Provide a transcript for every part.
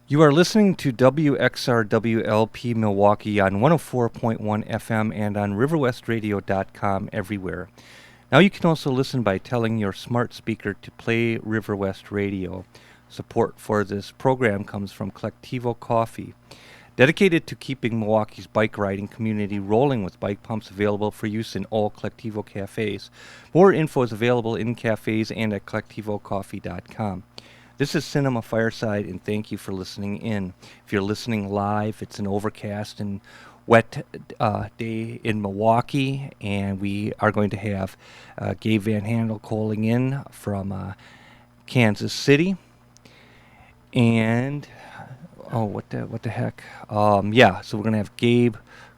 You are listening to WXRWLP Milwaukee on 104.1 FM and on riverwestradio.com everywhere. Now you can also listen by telling your smart speaker to play River West Radio. Support for this program comes from Collectivo Coffee, dedicated to keeping Milwaukee's bike riding community rolling with bike pumps available for use in all Collectivo cafes. More info is available in cafes and at collectivocoffee.com. This is Cinema Fireside, and thank you for listening in. If you're listening live, it's an overcast and wet day in Milwaukee, and we are going to have Gabe Van Handel calling in from Kansas City. And what the heck? So we're gonna have Gabe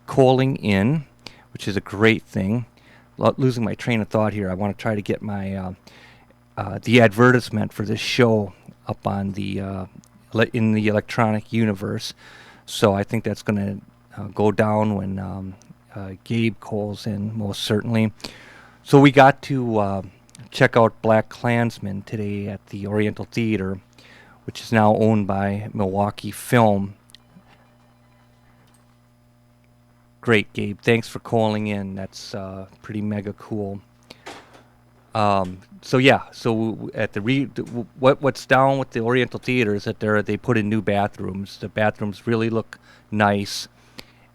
calling in, which is a great thing. Losing my train of thought here. I want to try to get my the advertisement for this show up on the in the electronic universe. So I think that's going to go down when Gabe calls in, most certainly. So we got to check out Blackkklansman today at the Oriental Theater, which is now owned by Milwaukee Film. Great, Gabe. Thanks for calling in. That's pretty mega cool. So at what's down with the Oriental Theater is that they put in new bathrooms. The bathrooms really look nice,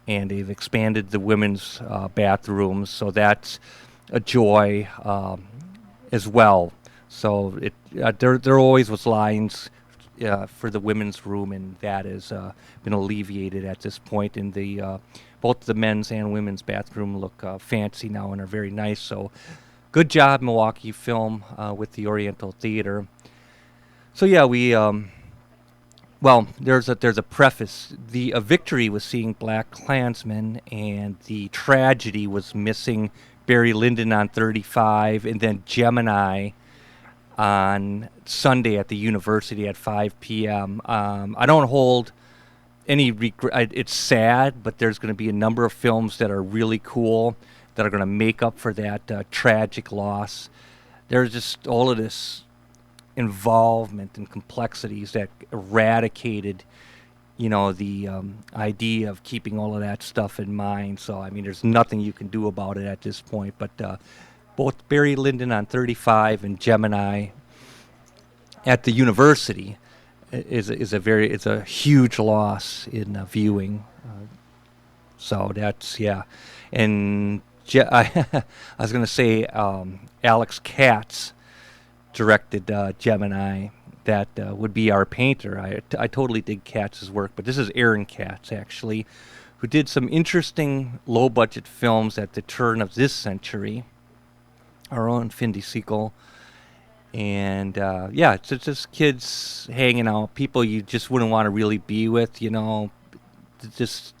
and they've expanded the women's bathrooms, so that's a joy as well. So there always was lines for the women's room, and that has been alleviated at this point. And both the men's and women's bathroom look fancy now and are very nice. So. Good job, Milwaukee Film, with the Oriental Theater. So yeah, there's a preface. The victory was seeing Blackkklansman, and the tragedy was missing Barry Lyndon on 35, and then Gemini on Sunday at the university at 5 p.m. I don't hold any regret. It's sad, but there's going to be a number of films that are really cool that are going to make up for that tragic loss. There's just all of this involvement and complexities that eradicated, the idea of keeping all of that stuff in mind. So, I mean, there's nothing you can do about it at this point. But both Barry Lyndon on 35 and Gemini at the university is a huge loss in viewing. So that's, yeah. And I was going to say Alex Katz directed Gemini. That would be our painter. I totally dig Katz's work, but this is Aaron Katz, actually, who did some interesting low-budget films at the turn of this century. Our own Findy Sequel. And, it's just kids hanging out, people you just wouldn't want to really be with, just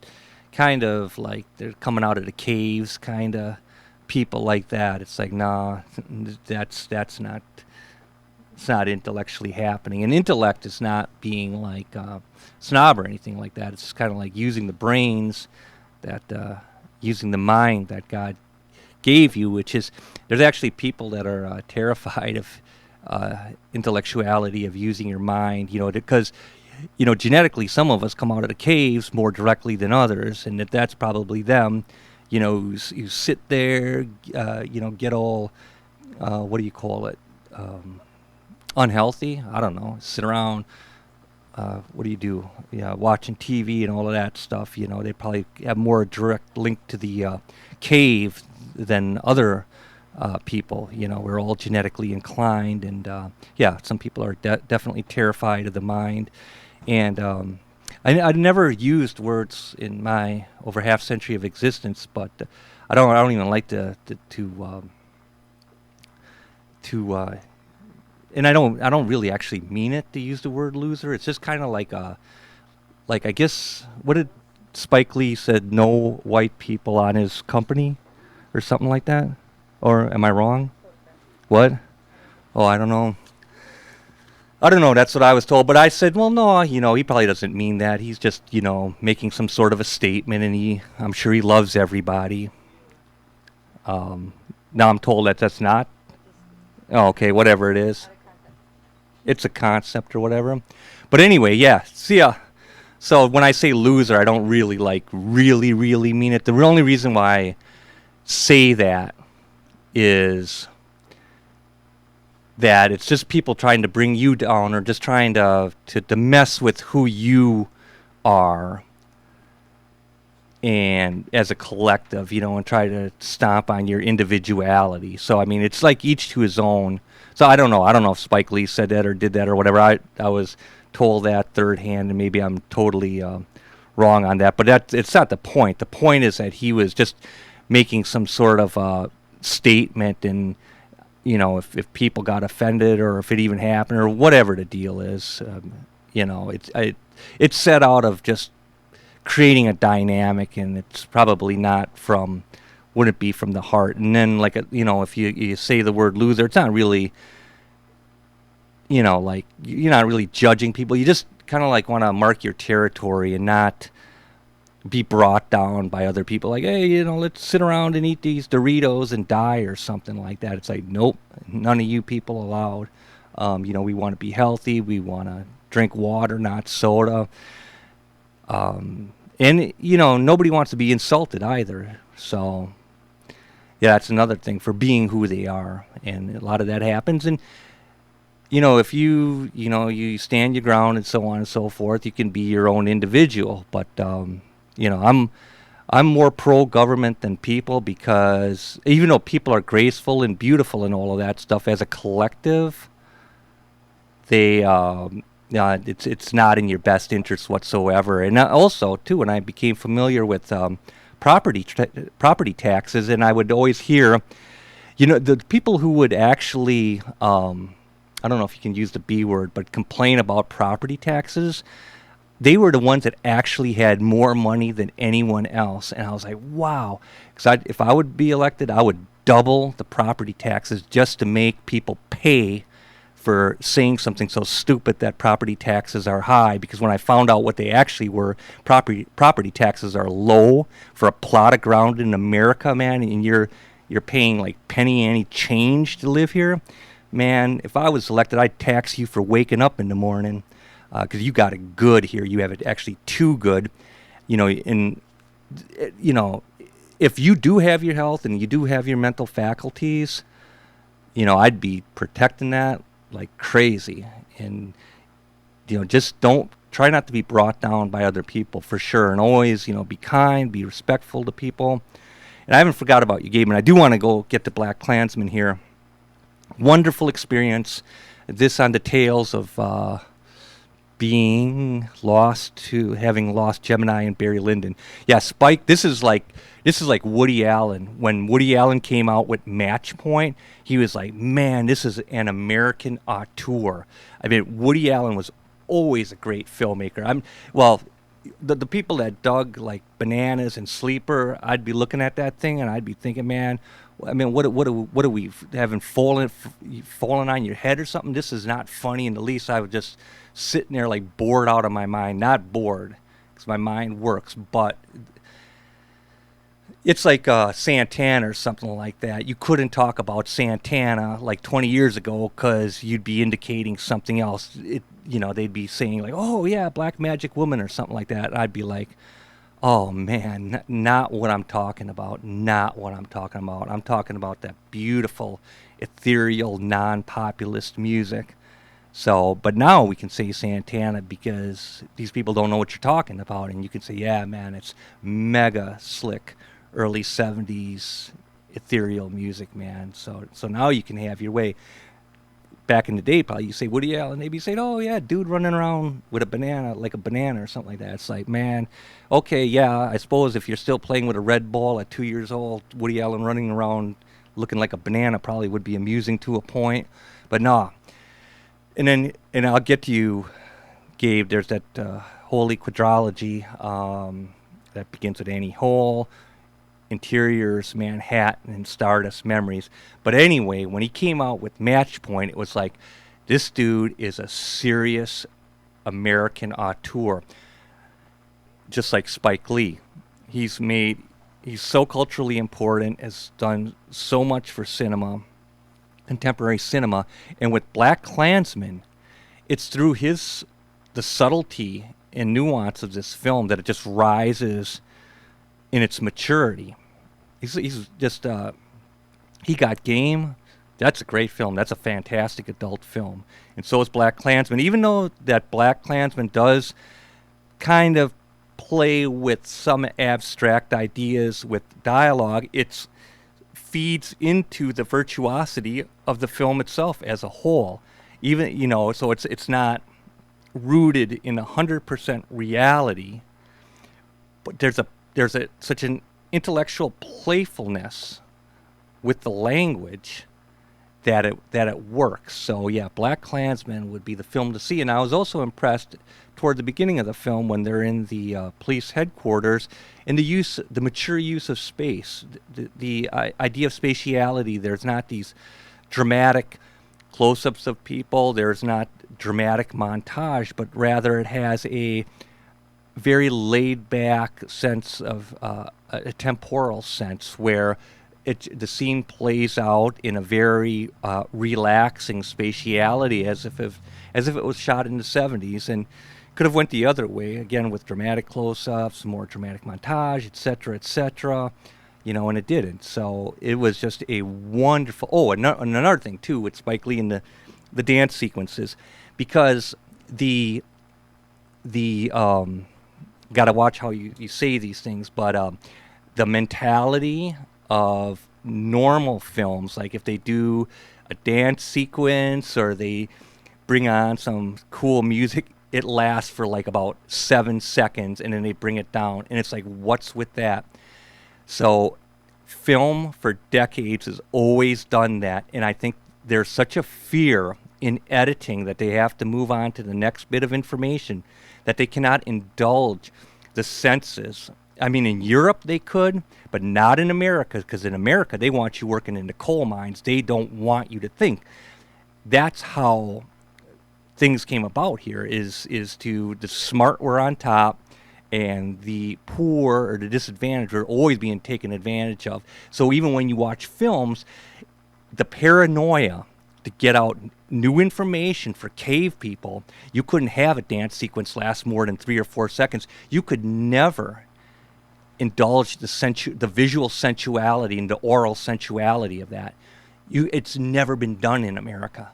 kind of like they're coming out of the caves, kind of people like that. It's like, nah, that's not, it's not intellectually happening. And intellect is not being like snob or anything like that. It's just kind of like using the brains, using the mind that God gave you, which is, there's actually people that are terrified of intellectuality, of using your mind, because genetically, some of us come out of the caves more directly than others, and that's probably them. You sit there, get all, what do you call it, unhealthy? I don't know. Sit around, what do you do? Yeah, watching TV and all of that stuff. They probably have more direct link to the cave than other people. We're all genetically inclined, and some people are definitely terrified of the mind. And I never used words in my over half century of existence, but I don't even like to and I don't really actually mean it to use the word loser. It's just kind of like I guess, what did Spike Lee said, no white people on his company or something like that? Or am I wrong? What? Oh, I don't know. That's what I was told, but I said, well, no, he probably doesn't mean that. He's just, making some sort of a statement, and I'm sure he loves everybody. Now I'm told that's not. Oh, okay, whatever it is. It's a concept or whatever. But anyway, yeah, see ya. So when I say loser, I don't really really mean it. The only reason why I say that is that it's just people trying to bring you down or just trying to mess with who you are and as a collective, and try to stomp on your individuality. So I mean, it's like each to his own. So I don't know. I don't know if Spike Lee said that or did that or whatever. I was told that third hand, and maybe I'm totally wrong on that. But it's not the point. The point is that he was just making some sort of statement, and if people got offended or if it even happened or whatever the deal is, it's set out of just creating a dynamic, and it's probably not from, wouldn't be from the heart. And then if you say the word loser, it's not really, like you're not really judging people. You just kind of like want to mark your territory and not be brought down by other people. Like, hey, let's sit around and eat these Doritos and die or something like that. It's like, nope, none of you people allowed. We want to be healthy. We want to drink water, not soda. And nobody wants to be insulted either. So yeah, that's another thing for being who they are, and a lot of that happens. And if you stand your ground and so on and so forth, you can be your own individual. But I'm more pro-government than people, because even though people are graceful and beautiful and all of that stuff, as a collective, they it's not in your best interest whatsoever. And also too, when I became familiar with property taxes, and I would always hear, the people who would actually I don't know if you can use the B word, but complain about property taxes, they were the ones that actually had more money than anyone else. And I was like, wow. Because if I would be elected, I would double the property taxes just to make people pay for saying something so stupid that property taxes are high. Because when I found out what they actually were, property taxes are low for a plot of ground in America, man, and you're paying like penny ante change to live here. Man, if I was elected, I'd tax you for waking up in the morning, because you got it good here. You have it actually too good, and if you do have your health and you do have your mental faculties, I'd be protecting that like crazy. And just don't try not to be brought down by other people, for sure. And always, be kind, be respectful to people. And I haven't forgot about you, Gabe, and I do want to go get to Blackkklansman here. Wonderful experience. This on the tales of having lost Gemini and Barry Lyndon. Yeah, Spike. This is like Woody Allen. When Woody Allen came out with Match Point, he was like, man, this is an American auteur. I mean, Woody Allen was always a great filmmaker. The people that dug like Bananas and Sleeper, I'd be looking at that thing and I'd be thinking, man, I mean, what are we having fallen on your head or something? This is not funny in the least. I was just sitting there like bored out of my mind. Not bored, because my mind works, but it's like Santana or something like that. You couldn't talk about Santana like 20 years ago because you'd be indicating something else. They'd be saying like, oh yeah, Black Magic Woman or something like that. And I'd be like, oh man, not what I'm talking about. Not what I'm talking about. I'm talking about that beautiful, ethereal, non-populist music. So, but now we can say Santana because these people don't know what you're talking about, and you can say, yeah, man, it's mega slick, early 70s ethereal music, man. So now you can have your way. Back in the day, probably you say Woody Allen, they'd be saying, oh yeah, dude running around with a banana, like a banana or something like that. It's like, man, okay, yeah, I suppose if you're still playing with a red ball at 2 years old, Woody Allen running around looking like a banana probably would be amusing to a point, but nah. And I'll get to you, Gabe. There's that holy quadrilogy that begins with Annie Hole, Interiors, Manhattan, and Stardust Memories. But anyway, when he came out with Match Point, it was like, this dude is a serious American auteur, just like Spike Lee. He's so culturally important, has done so much for cinema, contemporary cinema. And with Blackkklansman, it's through the subtlety and nuance of this film that it just rises in its maturity. He's just he got game. That's a great film. That's a fantastic adult film. And so is Blackkklansman. Even though that Blackkklansman does kind of play with some abstract ideas with dialogue, it feeds into the virtuosity of the film itself as a whole. Even, so it's not rooted in 100% reality, but there's such an intellectual playfulness with the language that it works. So yeah, Blackkklansman would be the film to see. And I was also impressed toward the beginning of the film when they're in the police headquarters, in the mature use of space, the idea of spatiality. There's not these dramatic close-ups of people. There's not dramatic montage, but rather it has a very laid-back sense of a temporal sense where the scene plays out in a very relaxing spatiality, as if it was shot in the 70s, and could have went the other way, again with dramatic close-ups, more dramatic montage, etc., and it didn't. So it was just a wonderful. Oh, and another thing too with Spike Lee and the dance sequences, because the got to watch how you say these things, but the mentality of normal films, like if they do a dance sequence or they bring on some cool music, it lasts for like about 7 seconds and then they bring it down, and it's like, what's with that? So film for decades has always done that, and I think there's such a fear in editing that they have to move on to the next bit of information that they cannot indulge the senses. I mean, in Europe they could, but not in America, because in America they want you working in the coal mines. They don't want you to think. That's how things came about here, is to the smart were on top and the poor or the disadvantaged are always being taken advantage of. So even when you watch films, the paranoia to get out new information for cave people, you couldn't have a dance sequence last more than 3 or 4 seconds. You could never indulge the visual sensuality and the oral sensuality of that. It's never been done in America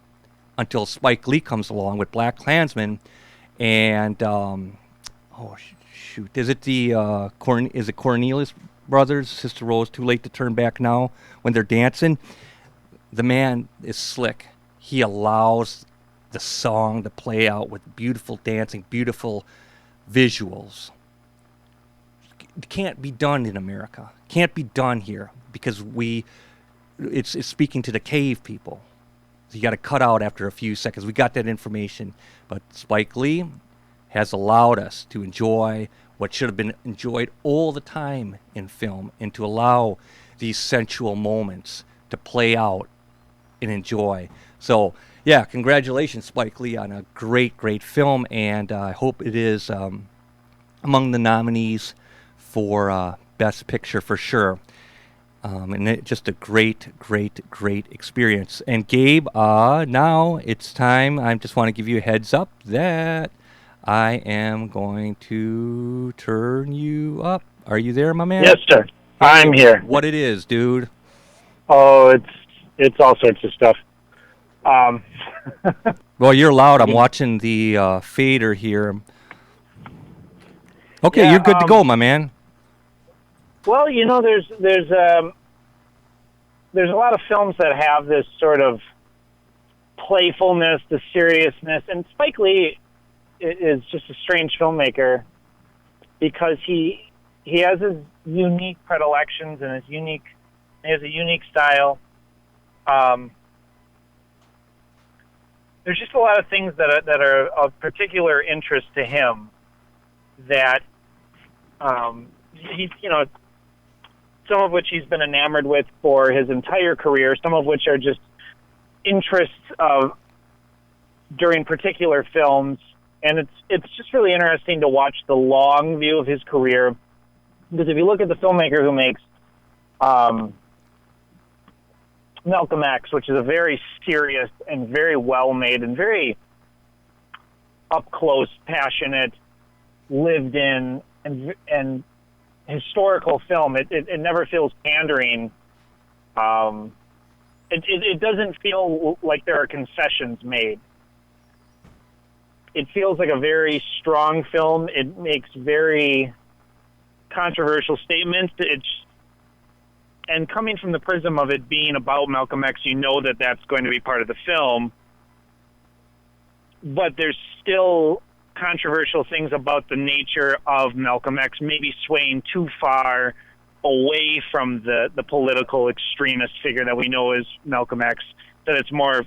until Spike Lee comes along with Blackkklansman, and is it the Cornelius brothers, Sister Rose, Too Late to Turn Back Now, when they're dancing? The man is slick. He allows the song to play out with beautiful dancing, beautiful visuals. It can't be done in America. Can't be done here because it's speaking to the cave people. So you got to cut out after a few seconds. We got that information, but Spike Lee has allowed us to enjoy what should have been enjoyed all the time in film, and to allow these sensual moments to play out and enjoy. So, yeah, congratulations, Spike Lee, on a great, great film, and I hope it is among the nominees for Best Picture for sure. And just a great, great, great experience. And Gabe, now it's time. I just want to give you a heads up that I am going to turn you up. Are you there, my man? Yes, sir. I'm here. What it is, dude? Oh, it's all sorts of stuff. Well, you're loud. I'm watching the fader here. Okay, yeah, you're good to go, my man. Well, there's a lot of films that have this sort of playfulness, the seriousness, and Spike Lee is just a strange filmmaker because he has his unique predilections and he has a unique style. There's just a lot of things that are of particular interest to him that he's some of which he's been enamored with for his entire career, some of which are just interests of during particular films, and it's just really interesting to watch the long view of his career, because if you look at the filmmaker who makes Malcolm X, which is a very serious and very well made and very up close, passionate lived in and historical film. It never feels pandering. It doesn't feel like there are concessions made. It feels like a very strong film. It makes very controversial statements. And coming from the prism of it being about Malcolm X, you know that that's going to be part of the film. But there's still controversial things about the nature of Malcolm X, maybe swaying too far away from the political extremist figure that we know as Malcolm X, that it's more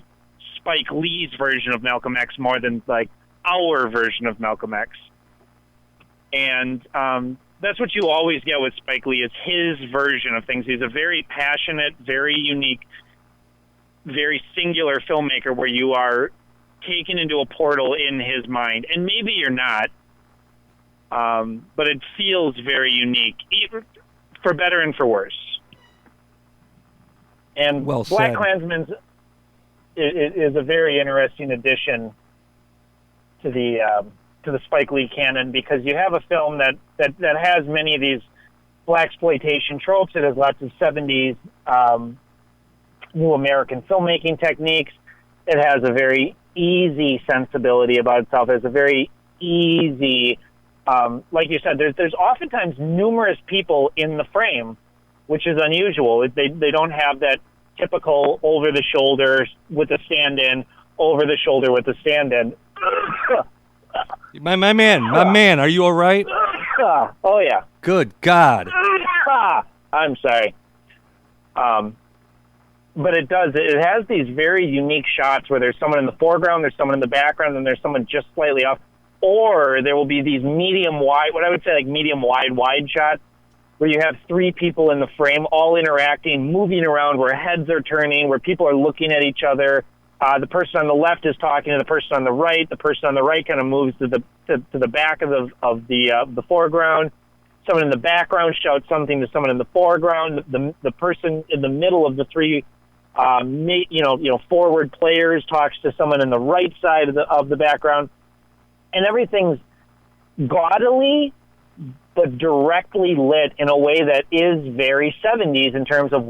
Spike Lee's version of Malcolm X more than like our version of Malcolm X. And that's what you always get with Spike Lee, is his version of things. He's a very passionate, very unique, very singular filmmaker where you are taken into a portal in his mind. And maybe you're not, but it feels very unique, even for better and for worse. And Well said. Blackkklansman is a very interesting addition to the Spike Lee canon, because you have a film that has many of these blaxploitation tropes. It has lots of 70s new American filmmaking techniques. It has a very easy sensibility about itself. It's a very easy, like you said, there's oftentimes numerous people in the frame, which is unusual. They don't have that typical over the shoulder with a stand-in, over the shoulder with a stand-in. My man, are you all right? Oh yeah. Good God. I'm sorry. But it has these very unique shots where there's someone in the foreground, there's someone in the background, and there's someone just slightly off. Or there will be these medium wide, what I would say like medium wide shots, where you have three people in the frame all interacting, moving around, where heads are turning, where people are looking at each other. The person on the left is talking to the person on the right. The person on the right kind of moves to the back of the foreground. Someone in the background shouts something to someone in the foreground. The person in the middle of the three, forward players talks to someone in the right side of the background, and everything's gaudily but directly lit in a way that is very 70s in terms of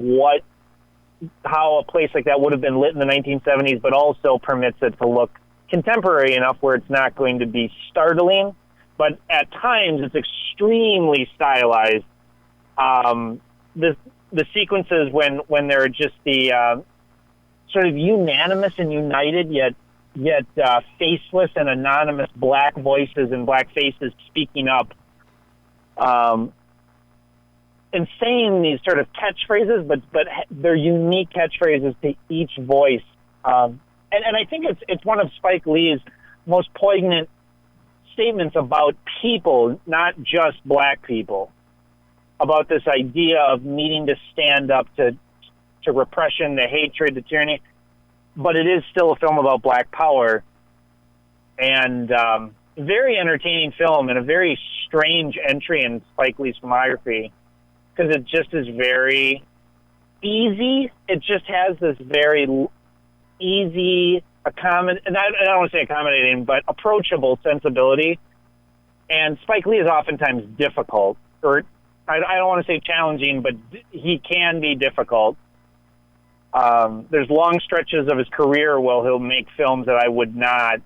how a place like that would have been lit in the 1970s, but also permits it to look contemporary enough where it's not going to be startling, but at times it's extremely stylized. The sequences when there are just the sort of unanimous and united yet faceless and anonymous black voices and black faces speaking up, and saying these sort of catchphrases, but they're unique catchphrases to each voice. And I think it's one of Spike Lee's most poignant statements about people, not just black people, about this idea of needing to stand up to repression, to hatred, to tyranny. But it is still a film about black power, and very entertaining film, and a very strange entry in Spike Lee's filmography, because it just is very easy. It just has this very easy, and I don't want to say accommodating, but approachable sensibility. And Spike Lee is oftentimes difficult, or I don't want to say challenging, but he can be difficult. There's long stretches of his career where he'll make films that I would not,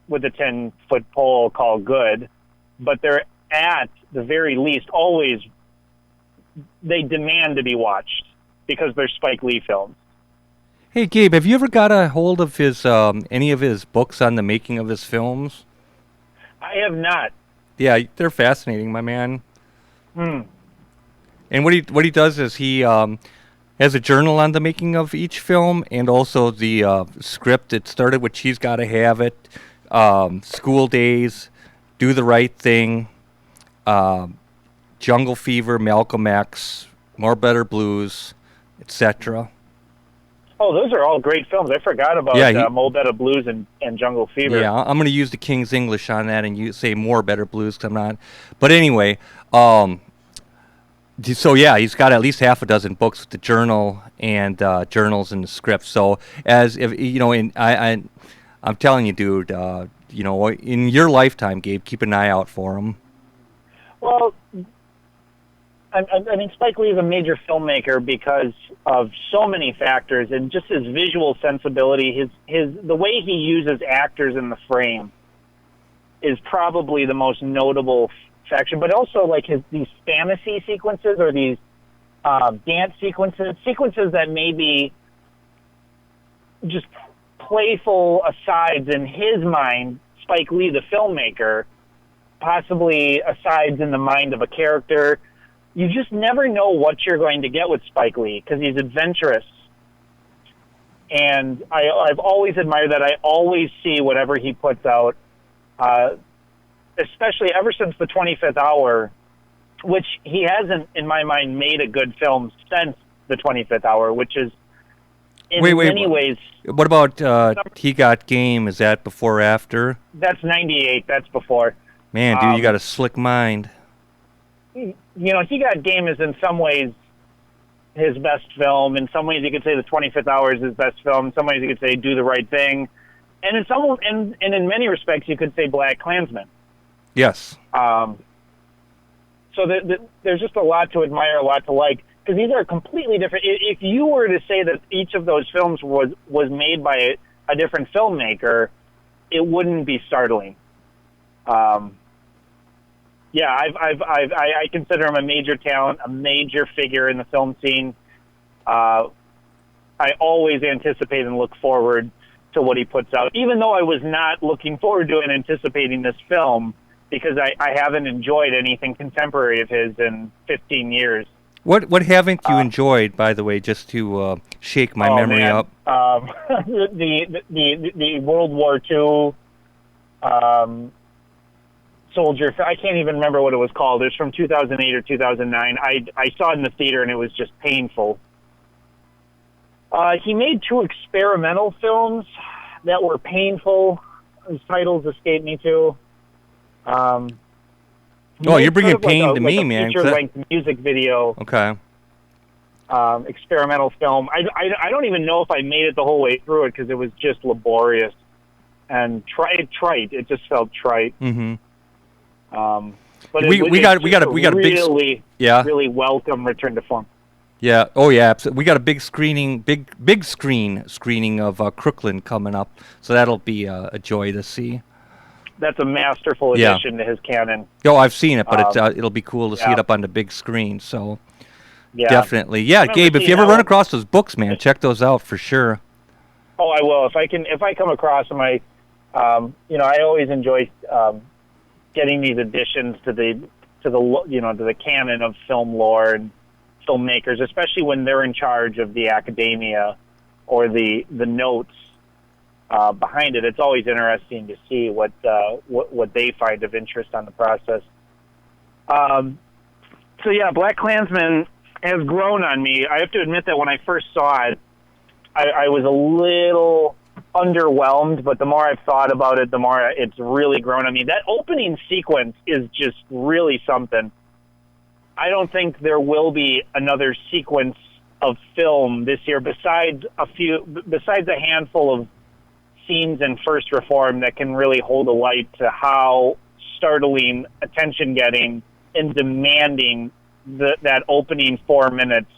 with a 10-foot pole, call good, but they're at the very least always, they demand to be watched because they're Spike Lee films. Hey, Gabe, have you ever got a hold of his any of his books on the making of his films? I have not. Yeah, they're fascinating, my man. Hmm. And what he does is he has a journal on the making of each film, and also the script. It started with She's Gotta Have It, School Days, Do the Right Thing, Jungle Fever, Malcolm X, More Better Blues, etc. Oh, those are all great films. I forgot about Mo Better Blues and Jungle Fever. Yeah, I'm going to use the King's English on that and you say More Better Blues because I'm not. But anyway, so yeah, he's got at least half a dozen books with the journal and journals and the script. So as if I'm telling you, dude, in your lifetime, Gabe, keep an eye out for them. Well, I mean, Spike Lee is a major filmmaker because of so many factors, and just his visual sensibility, the way he uses actors in the frame is probably the most notable faction. But also, like these fantasy sequences or these dance sequences that may be just playful asides in his mind. Spike Lee, the filmmaker, possibly asides in the mind of a character. You just never know what you're going to get with Spike Lee because he's adventurous. And I've always admired that. I always see whatever he puts out, especially ever since the 25th Hour, which he hasn't, in my mind, made a good film since the 25th Hour, which is in many ways... What about He Got Game? Is that before or after? That's 98. That's before. Man, dude, you got a slick mind. He Got Game is in some ways his best film. In some ways, you could say The 25th Hour is his best film. In some ways, you could say Do the Right Thing. And in many respects, you could say Blackkklansman. Yes. So there's just a lot to admire, a lot to like, because these are completely different. If you were to say that each of those films was made by a different filmmaker, it wouldn't be startling. Yeah, I consider him a major talent, a major figure in the film scene. I always anticipate and look forward to what he puts out, even though I was not looking forward to and anticipating this film because I haven't enjoyed anything contemporary of his in 15 years. What haven't you enjoyed, by the way, just to shake my memory up? The World War II soldier. I can't even remember what it was called. It was from 2008 or 2009. I saw it in the theater and it was just painful. He made 2 experimental films that were painful. His titles escape me too. You're bringing pain to me, man. Feature-length music video. Okay. Experimental film. I don't even know if I made it the whole way through it because it was just laborious and trite. It just felt trite. Mm-hmm. But we got a really, big really welcome return to form. Yeah. Oh yeah. We got a big screening of Crooklyn coming up, so that'll be a joy to see. That's a masterful addition to his canon. Oh, I've seen it, but it'll be cool to see it up on the big screen. So definitely, Gabe. If you ever run across those books, man, check those out for sure. Oh, I will. If I come across them, I always enjoy getting these additions to the canon of film lore and filmmakers, especially when they're in charge of the academia or the notes behind it. It's always interesting to see what they find of interest on the process. Blackkklansman has grown on me. I have to admit that when I first saw it, I was a little underwhelmed, but the more I've thought about it, the more it's really grown on me. That opening sequence is just really something. I don't think there will be another sequence of film this year besides a handful of scenes in First Reform that can really hold a light to how startling, attention-getting, and demanding that opening 4 minutes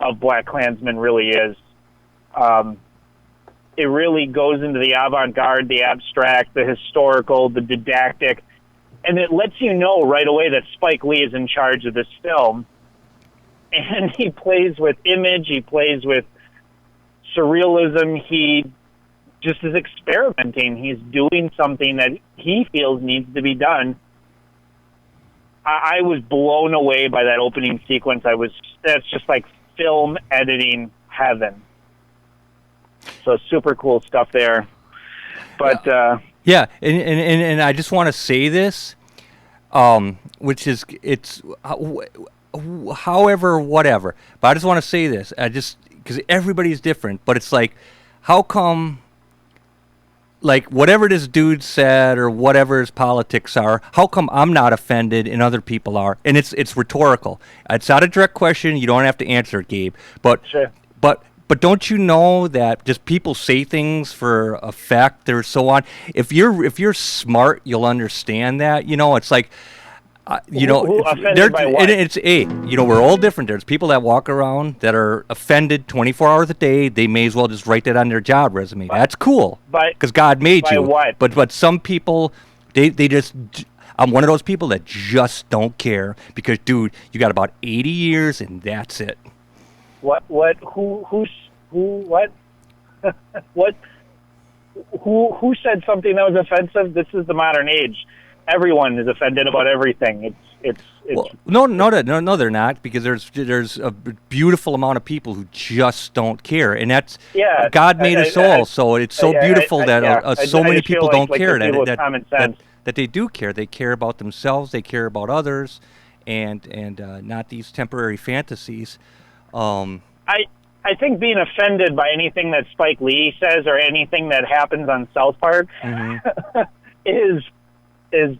of Blackkklansman really is. It really goes into the avant-garde, the abstract, the historical, the didactic, and it lets you know right away that Spike Lee is in charge of this film. And he plays with image, he plays with surrealism, he just is experimenting. He's doing something that he feels needs to be done. I was blown away by that opening sequence. That's just like film editing heaven. So super cool stuff there. But and I just want to say this, which is however whatever. But I just want to say this. Because everybody's different. But it's like, how come? Like, whatever this dude said or whatever his politics are, how come I'm not offended and other people are? And it's rhetorical. It's not a direct question. You don't have to answer it, Gabe. But sure. but but don't you know that just people say things for effect or so on? If you're smart, you'll understand that. It's like. Who offended by what? We're all different. There's people that walk around that are offended 24 hours a day. They may as well just write that on their job resume. That's cool because God made you. What? But some people, they just. I'm one of those people that just don't care because, dude, you got about 80 years and that's it. What? Who? What? What? Who said something that was offensive? This is the modern age. Everyone is offended about everything. It's well, no, they're not, because there's a beautiful amount of people who just don't care, and that's God made us all. So it's so beautiful that so many people don't care that they do care. They care about themselves. They care about others, and not these temporary fantasies. I think being offended by anything that Spike Lee says or anything that happens on South Park is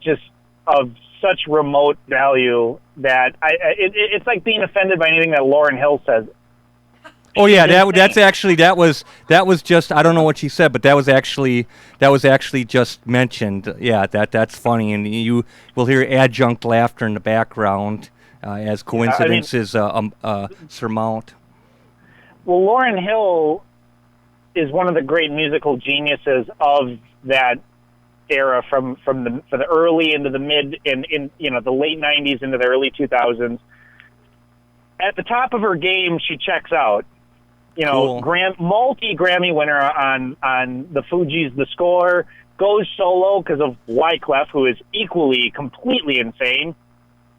just of such remote value that it's like being offended by anything that Lauryn Hill says. Oh yeah, that was just, I don't know what she said, but that was actually just mentioned. Yeah, that's funny, and you will hear adjunct laughter in the background as coincidences surmount. Well, Lauryn Hill is one of the great musical geniuses of that era, from the early into the mid in the late 90s into the early 2000s. At the top of her game, she checks out. Cool. Multi-Grammy winner on the Fugees' The Score, goes solo because of Wyclef, who is equally completely insane,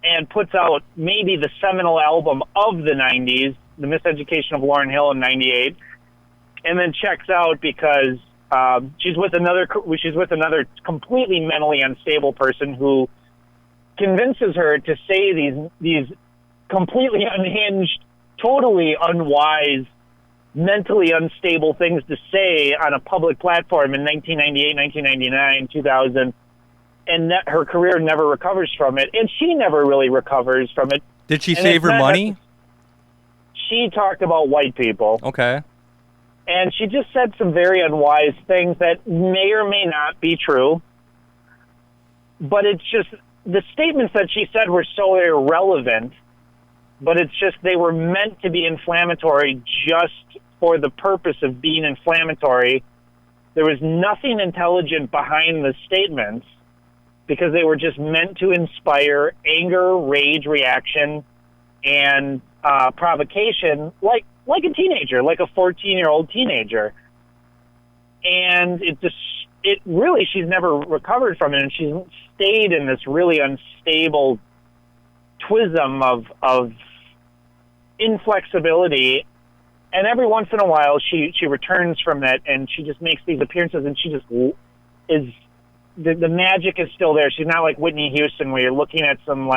and puts out maybe the seminal album of the 90s, The Miseducation of Lauryn Hill in 98, and then checks out because she's with another completely mentally unstable person who convinces her to say these completely unhinged, totally unwise, mentally unstable things to say on a public platform in 1998, 1999, 2000, and that her career never recovers from it, and she never really recovers from it. Did she save her money? She talked about white people. Okay. And she just said some very unwise things that may or may not be true. But it's just, the statements that she said were so irrelevant, but it's just they were meant to be inflammatory just for the purpose of being inflammatory. There was nothing intelligent behind the statements because they were just meant to inspire anger, rage, reaction, and provocation, like a teenager, like a 14-year-old teenager. And it really, she's never recovered from it, and she's stayed in this really unstable twism of inflexibility. And every once in a while, she returns from that, and she just makes these appearances, and she just is, the magic is still there. She's not like Whitney Houston, where you're looking at some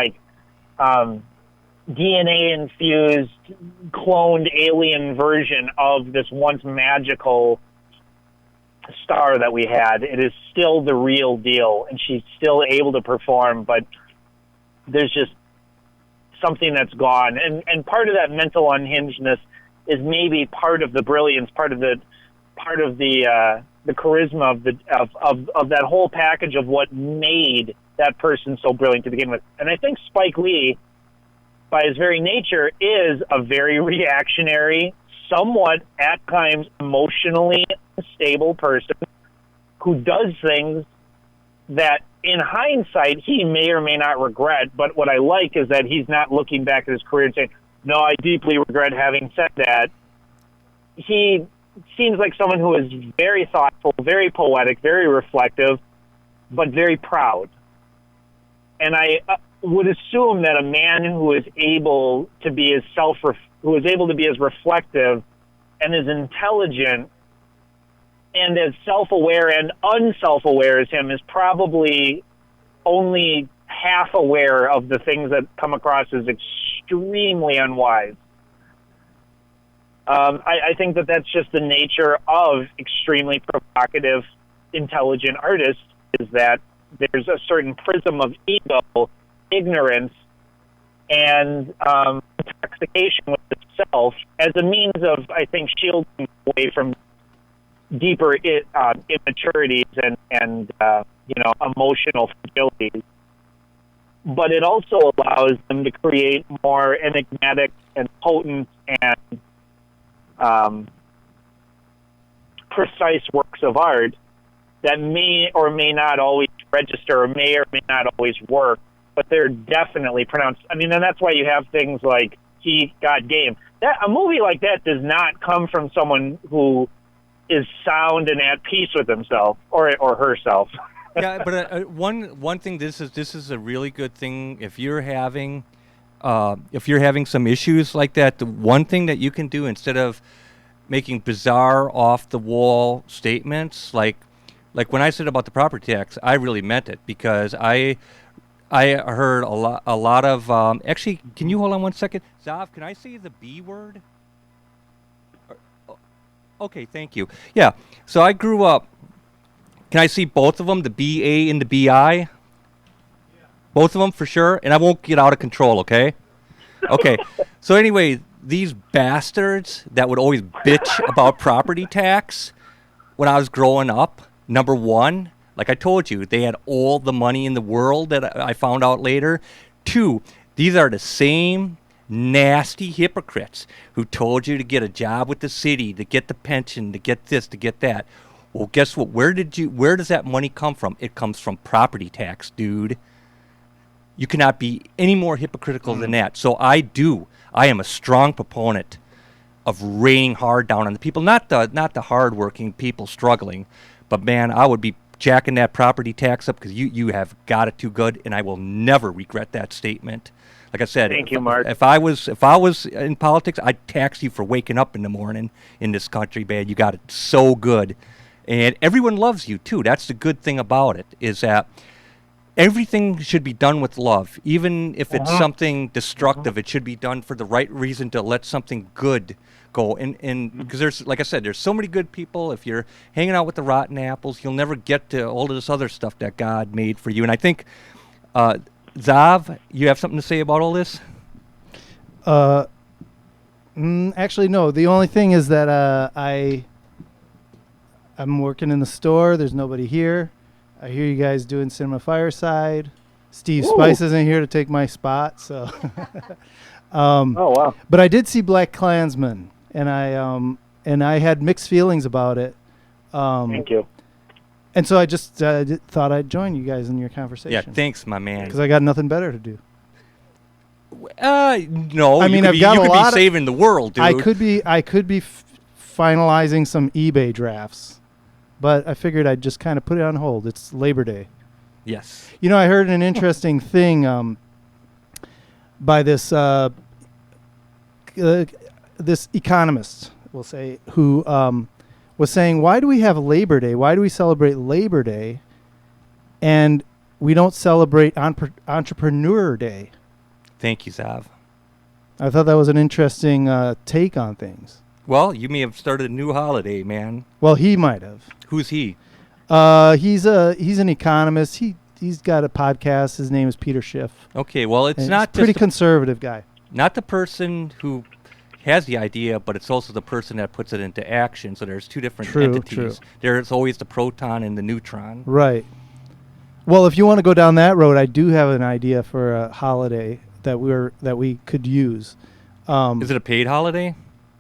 DNA-infused, cloned alien version of this once magical star that we had. It is still the real deal, and she's still able to perform, but there's just something that's gone. And part of that mental unhingedness is maybe part of the brilliance, part of the charisma of that whole package of what made that person so brilliant to begin with. And I think Spike Lee, by his very nature, is a very reactionary, somewhat at times emotionally unstable person who does things that in hindsight he may or may not regret. But what I like is that he's not looking back at his career and saying, no, I deeply regret having said that. He seems like someone who is very thoughtful, very poetic, very reflective, but very proud. And I would assume that a man who is able to be as reflective and as intelligent and as self-aware and unself-aware as him is probably only half aware of the things that come across as extremely unwise. I think that that's just the nature of extremely provocative, intelligent artists, is that there's a certain prism of ego, ignorance, and intoxication with this itself as a means of, I think, shielding away from deeper immaturities and emotional fragilities. But it also allows them to create more enigmatic and potent and precise works of art that may or may not always register or may or may not always work, but they're definitely pronounced. I mean, and that's why you have things like He Got Game. A movie like that does not come from someone who is sound and at peace with himself or herself. Yeah, but one thing, this is a really good thing if you're having some issues like that. The one thing that you can do instead of making bizarre, off the wall statements, like when I said about the property tax, I really meant it, because I heard a lot of actually. Can you hold on one second, Zav? Can I say the B word? Okay, thank you. Yeah, so I grew up. Can I see both of them, the BA and the BI? Yeah. Both of them for sure, and I won't get out of control, okay? Okay, so anyway, these bastards that would always bitch about property tax when I was growing up, number one, like I told you, they had all the money in the world that I found out later. Two, these are the same nasty hypocrites who told you to get a job with the city, to get the pension, to get this, to get that. Well, guess what? Where does that money come from? It comes from property tax, dude. You cannot be any more hypocritical than that. So I am a strong proponent of raining hard down on the people, not the hardworking people struggling, but man, I would be jacking that property tax up because you have got it too good, and I will never regret that statement. Like I said, thank you, Mark. If I was in politics, I'd tax you for waking up in the morning in this country, man. You got it so good. And everyone loves you, too. That's the good thing about it, is that everything should be done with love. Even if it's something destructive, it should be done for the right reason, to let something good go. And because there's, like I said, there's so many good people. If you're hanging out with the rotten apples, you'll never get to all of this other stuff that God made for you. And I think, Zav, you have something to say about all this? Actually, no. The only thing is that I'm working in the store. There's nobody here. I hear you guys doing Cinema Fireside. Steve Spice isn't here to take my spot, so. Oh wow! But I did see Blackkklansman, and I had mixed feelings about it. Thank you. And so I just thought I'd join you guys in your conversation. Yeah, thanks, my man. Because I got nothing better to do. No. I mean, you could be saving the world, dude. I could be finalizing some eBay drafts. But I figured I'd just kind of put it on hold. It's Labor Day. Yes. You know, I heard an interesting thing by this this economist, we'll say, who was saying, why do we have Labor Day? Why do we celebrate Labor Day and we don't celebrate Entrepreneur Day? Thank you, Zav. I thought that was an interesting take on things. Well, you may have started a new holiday, man. Well, he might have. Who's he? He's an economist. He's got a podcast. His name is Peter Schiff. Okay, well, it's not pretty conservative guy. Not the person who has the idea, but it's also the person that puts it into action. So there's two different entities. True. There's always the proton and the neutron. Right. Well, if you want to go down that road, I do have an idea for a holiday that we could use. Is it a paid holiday?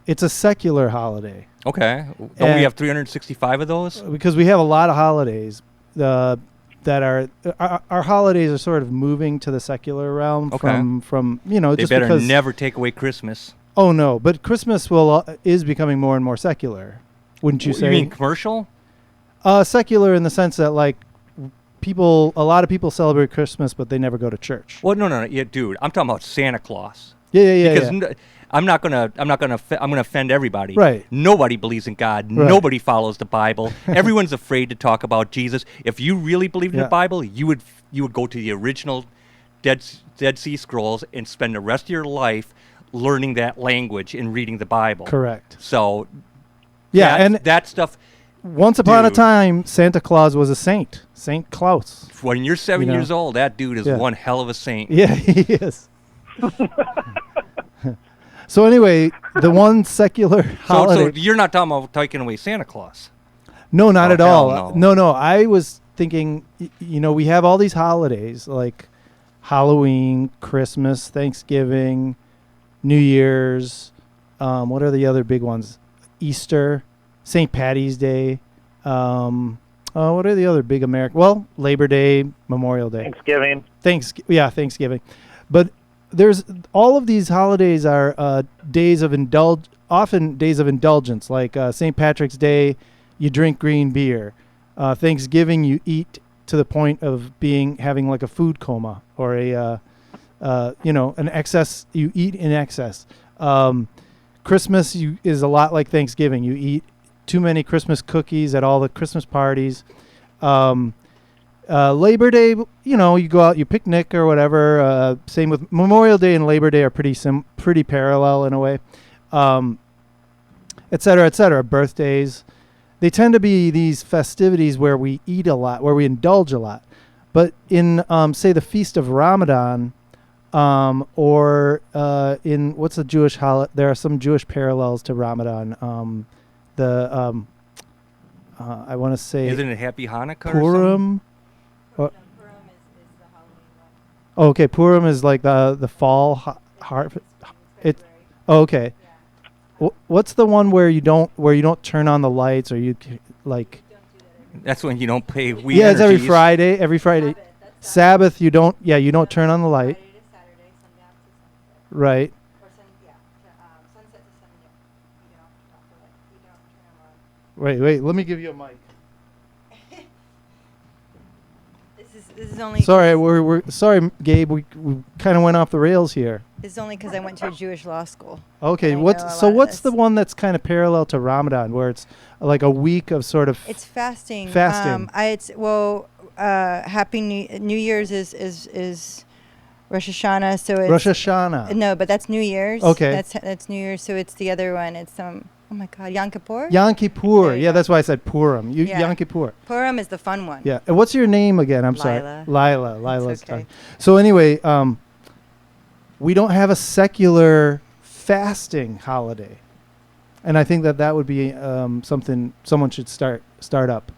It's a secular holiday. Okay. Don't we have 365 of those? Because we have a lot of holidays that are our holidays are sort of moving to the secular realm from they just better because never take away Christmas. Oh no, but Christmas is becoming more and more secular. Wouldn't you say? You mean commercial? Secular in the sense that like a lot of people celebrate Christmas, but they never go to church. Well, no, yeah, dude, I'm talking about Santa Claus. Yeah. Because I'm gonna offend everybody. Right. Nobody believes in God. Right. Nobody follows the Bible. Everyone's afraid to talk about Jesus. If you really believed in the Bible, you would go to the original Dead Sea Scrolls and spend the rest of your life learning that language and reading the Bible. Correct. So, and that stuff. Once upon a time, Santa Claus was a saint, Saint Claus. When you're 7 years old, that dude is one hell of a saint. Yeah, he is. So anyway, the one secular So holiday. you're not talking about taking away Santa Claus. No, not Oh, at all. hell No. I was thinking, we have all these holidays like Halloween, Christmas, Thanksgiving, New Year's. What are the other big ones? Easter, St. Patty's Day. What are the other big American? Well, Labor Day, Memorial Day. Thanksgiving. But there's all of these holidays are days of often days of indulgence, like St. Patrick's Day, you drink green beer. Thanksgiving, you eat to the point of having like a food coma or an excess. You eat in excess. Christmas is a lot like Thanksgiving. You eat too many Christmas cookies at all the Christmas parties. Labor Day, you go out, you picnic or whatever. Same with Memorial Day and Labor Day are pretty parallel in a way, et cetera, et cetera. Birthdays, they tend to be these festivities where we eat a lot, where we indulge a lot. But in, say, the Feast of Ramadan, or in what's the Jewish holiday? There are some Jewish parallels to Ramadan. I want to say, Isn't it Happy Hanukkah? Purim. No, Purim is the Halloween one. Okay, Purim is like the fall harvest. It's It. February. Oh, okay. Yeah. What's the one where you don't turn on the lights or you like? Don't do that every That's when you don't pay. Yeah, it's every Friday. Every Friday. Sabbath, that's Sabbath, you don't. Yeah, you don't turn on the light. Friday to Saturday, sundown to sunset. Right. Or sunset to sundown. You don't turn them on. Wait. Let me give you a mic. This is only. Sorry, we're sorry, Gabe. We kind of went off the rails here. This is only because I went to a Jewish law school. Okay, I know a what's lot of the this. one that's kind of parallel to Ramadan, where it's like a week of sort of It's fasting. Fasting. Happy New Year's is Rosh Hashanah. So it's Rosh Hashanah. No, but that's New Year's. Okay. That's New Year's. So it's the other one. It's oh my God, Yom Kippur. Yom Kippur. There you Yeah, go. that's why I said Purim. Yeah. Yom Kippur. Purim is the fun one. Yeah. And what's your name again? I'm sorry. Lilah. Lilah's okay. tongue. So anyway, we don't have a secular fasting holiday, and I think that would be something someone should start up,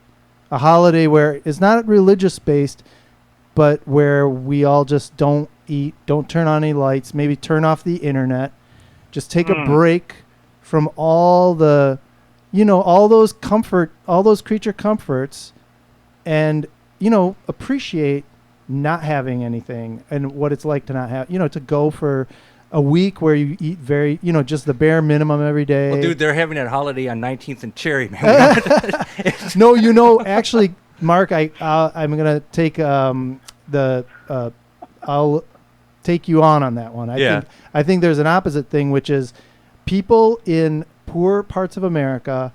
a holiday where it's not religious based, but where we all just don't eat, don't turn on any lights, maybe turn off the internet, just take a break from all the, all those creature comforts, and appreciate not having anything and what it's like to not have, to go for a week where you eat just the bare minimum every day. Well, dude, they're having that holiday on 19th and Cherry, man. No, actually, Mark, I'm gonna take I'll take you on that one. I think there's an opposite thing, which is people in poor parts of America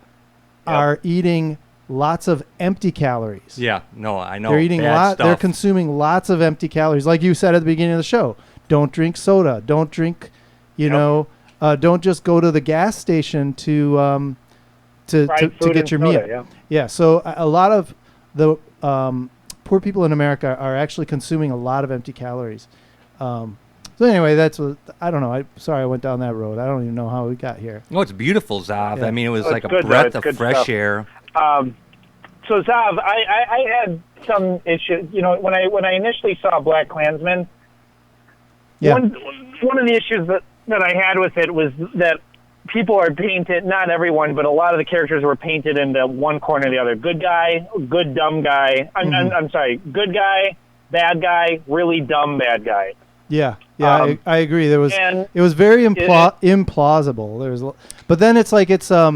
are eating lots of empty calories. Yeah, no, I know. They're eating bad they're stuff. consuming lots of empty calories. Like you said at the beginning of the show, don't drink soda. Don't drink, don't just go to the gas station to get your meal. Yeah. Yeah, so a lot of the poor people in America are actually consuming a lot of empty calories. So anyway, that's what I don't know. Sorry I went down that road. I don't even know how we got here. No, it's beautiful, Zav. Yeah. I mean, it was Oh, like it's a good, though. breath It's of good fresh stuff. air. So Zav, I had some issues. When I initially saw BlackkKklansman, Yeah. one of the issues that I had with it was that people are painted, not everyone, but a lot of the characters were painted into one corner or the other. Good guy, good dumb guy. I'm sorry, good guy, bad guy, really dumb bad guy. Yeah, Um, I agree. It and was very it- implausible. But then it's like it's a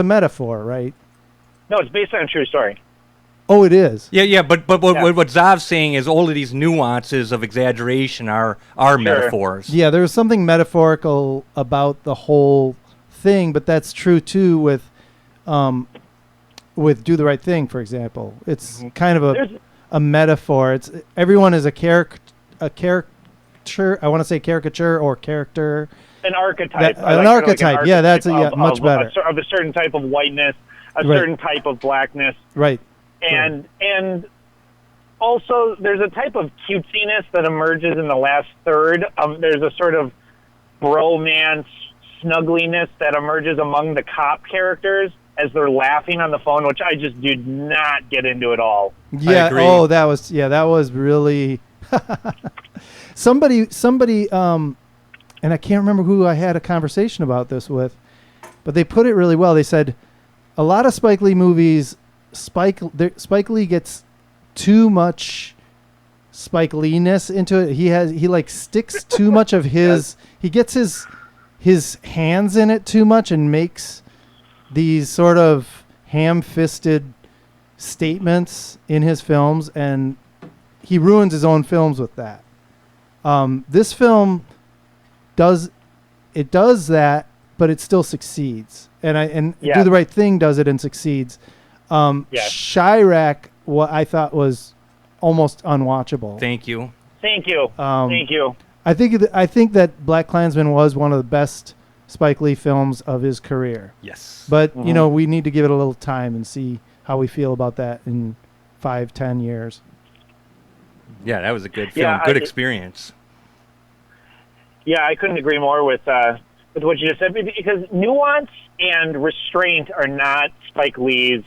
metaphor, right? No, it's based on a true story. Oh, it is. Yeah, but Yeah. what Zav's saying is all of these nuances of exaggeration are metaphors. Yeah, there was something metaphorical about the whole thing, but that's true too with Do the Right Thing, for example. It's kind of There's- a metaphor. It's everyone is a character. I want to say caricature or character. An archetype. An archetype. Yeah, that's much better. Of a certain type of whiteness, a Right. certain type of blackness. Right. And also there's a type of cutesiness that emerges in the last third. There's a sort of bromance, snuggliness that emerges among the cop characters as they're laughing on the phone, which I just did not get into at all. Yeah. agree. Oh, that was really somebody. And I can't remember who I had a conversation about this with, but they put it really well. They said a lot of Spike Lee movies, Spike Lee gets too much Spike Lee-ness into it. He like sticks too much of his. He gets his hands in it too much and makes these sort of ham-fisted statements in his films, and he ruins his own films with that. This film does that, but it still succeeds. And Yeah. Do the Right Thing does it and succeeds. Yes. Chirac, what I thought was almost unwatchable. Thank you. Thank you. Thank you. I think that BlackkKklansman was one of the best Spike Lee films of his career. Yes. But we need to give it a little time and see how we feel about that in 5-10 years. Yeah, that was a good film. Yeah, Good experience. Yeah, I couldn't agree more with what you just said, because nuance and restraint are not Spike Lee's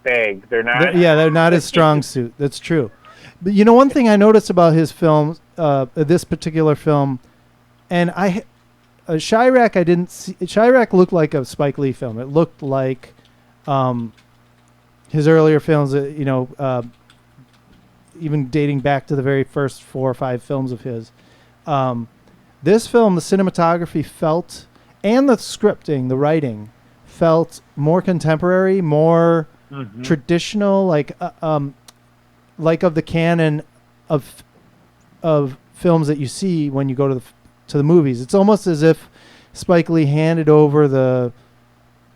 bag. They're not. They're not his strong suit. That's true. But one thing I noticed about his films, this particular film, and Chirac, I didn't see. Chirac looked like a Spike Lee film. It looked like his earlier films. Even dating back to the very first 4 or 5 films of his. This film, the cinematography felt, and the scripting, the writing, felt more contemporary, more traditional, like of the canon of films that you see when you go to the movies. It's almost as if Spike Lee handed over the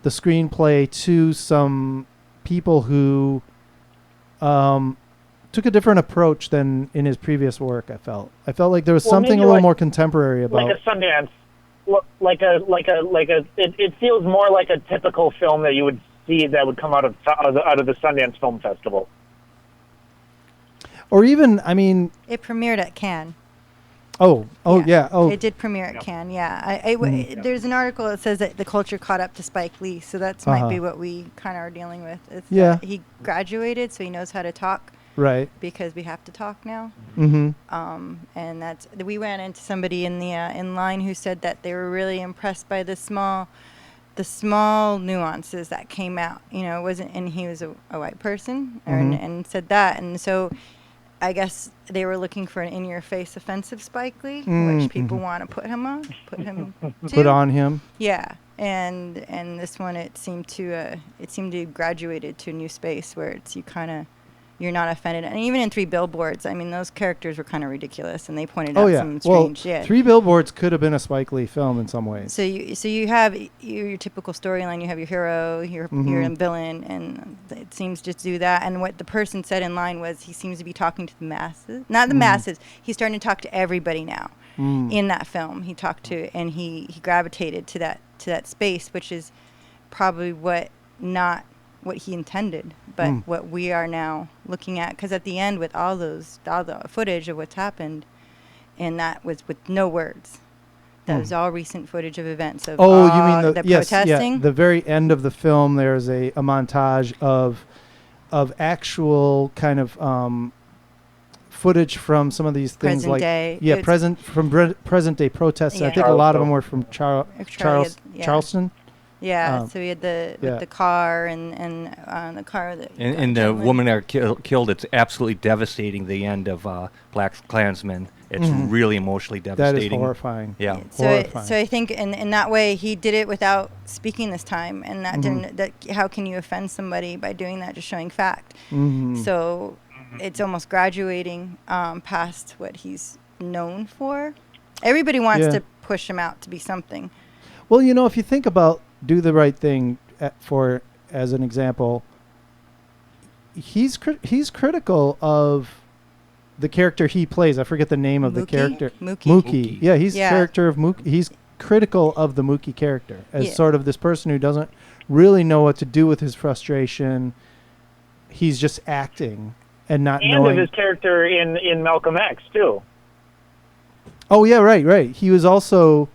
screenplay to some people who took a different approach than in his previous work. I felt like there was something a little more contemporary about, like a Sundance, it feels more like a typical film that you would see that would come out of the Sundance Film Festival. or even, It premiered at Cannes. It did premiere at Cannes. Yeah, there's an article that says that the culture caught up to Spike Lee, so that's might be what we kind of are dealing with. It's that he graduated, so he knows how to talk. Right. Because we have to talk now. Mm-hmm. And we ran into somebody in the in line who said that they were really impressed by the small nuances that came out. It wasn't, and he was a white person, and said that, and so I guess they were looking for an in-your-face offensive Spike Lee, which people want to put him on him. Yeah, and this one it seemed to graduated to a new space where it's you're not offended. And even in 3 Billboards, those characters were kind of ridiculous, and they pointed out some strange shit. 3 Billboards could have been a Spike Lee film in some ways. So you have your typical storyline. You have your hero, your villain, and it seems to do that. And what the person said in line was he seems to be talking to the masses. Not the masses. He's starting to talk to everybody now. In that film, he talked to, and he gravitated to that space, which is probably not what he intended, but what we are now looking at. Because at the end, with all the footage of what's happened, and that was with no words. That was all recent footage of events of you mean the protesting? Yeah, the very end of the film, there's a montage of actual kind of footage from some of these things, present day. Present day protests. Yeah. I think a lot of them were from Charleston. Yeah, so we had the car and the car that and the woman that killed. It's absolutely devastating. The end of BlackkKklansman. It's really emotionally devastating. That is horrifying. Yeah. So I think in that way he did it without speaking this time, and that didn't. That how can you offend somebody by doing that? Just showing fact. So it's almost graduating past what he's known for. Everybody wants to push him out to be something. Well, if you think about Do the Right Thing as an example, he's critical of the character he plays. I forget the name of the character. Mookie. Yeah, he's character of Mookie. He's critical of the Mookie character as sort of this person who doesn't really know what to do with his frustration. He's just acting and not knowing. And of his character in Malcolm X too. Oh yeah, right. He was also